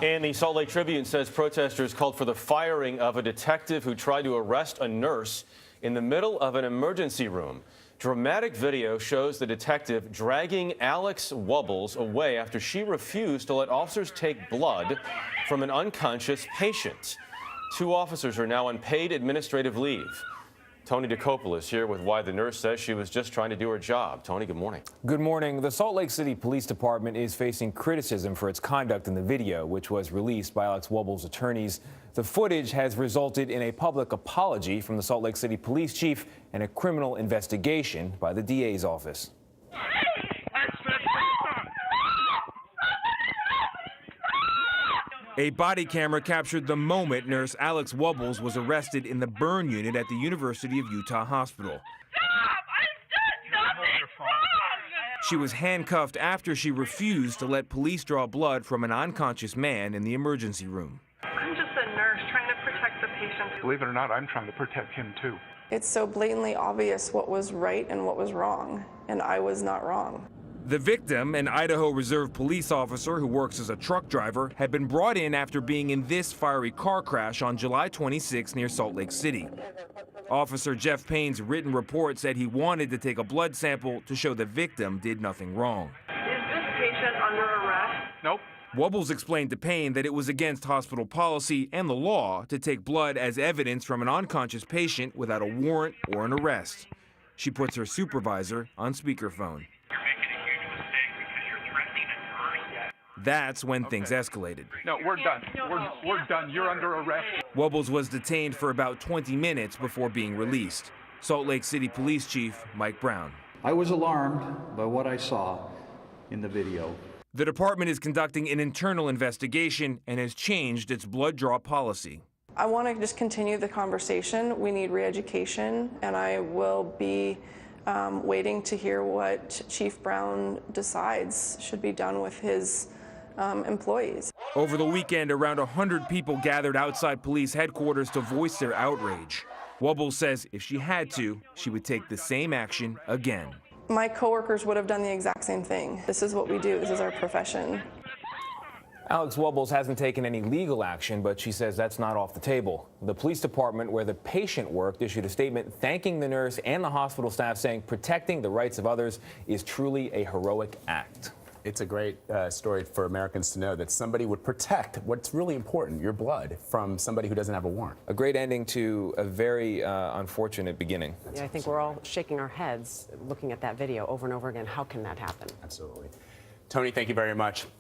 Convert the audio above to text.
And the Salt Lake Tribune says protesters called for the firing of a detective who tried to arrest a nurse in the middle of an emergency room. Dramatic video shows the detective dragging Alex Wubbles away after she refused to let officers take blood from an unconscious patient. 2 officers are now on paid administrative leave. Tony DeCoppola is here with why the nurse says she was just trying to do her job. Tony, good morning. Good morning. The Salt Lake City Police Department is facing criticism for its conduct in the video, which was released by Alex Wubbles' attorneys. The footage has resulted in a public apology from the Salt Lake City Police Chief and a criminal investigation by the DA's office. A body camera captured the moment nurse Alex Wubbles was arrested in the burn unit at the University of Utah Hospital. She was handcuffed after she refused to let police draw blood from an unconscious man in the emergency room. I'm just a nurse trying to protect the patient. Believe it or not, I'm trying to protect him too. It's so blatantly obvious what was right and what was wrong, and I was not wrong. The victim, an Idaho Reserve police officer who works as a truck driver, had been brought in after being in this fiery car crash on July 26 near Salt Lake City. Officer Jeff Payne's written report said he wanted to take a blood sample to show the victim did nothing wrong. Is this patient under arrest? Nope. Wubbles explained to Payne that it was against hospital policy and the law to take blood as evidence from an unconscious patient without a warrant or an arrest. She puts her supervisor on speakerphone. That's when things escalated. No, we're done. We're done. You're under arrest. Wubbles was detained for about 20 minutes before being released. Salt Lake City Police Chief Mike Brown. I was alarmed by what I saw in the video. The department is conducting an internal investigation and has changed its blood draw policy. I want to just continue the conversation. We need re-education, and I will be waiting to hear what Chief Brown decides should be done with his employees. Over the weekend, around 100 people gathered outside police headquarters to voice their outrage. Wubbles says if she had to, she would take the same action again. My coworkers would have done the exact same thing. This is what we do. This is our profession. Alex Wubbles hasn't taken any legal action, but she says that's not off the table. The police department where the patient worked issued a statement thanking the nurse and the hospital staff, saying protecting the rights of others is truly a heroic act. It's a great story for Americans to know that somebody would protect what's really important, your blood, from somebody who doesn't have a warrant. A great ending to a very unfortunate beginning. Yeah, I think we're all shaking our heads looking at that video over and over again. How can that happen? Absolutely. Tony, thank you very much.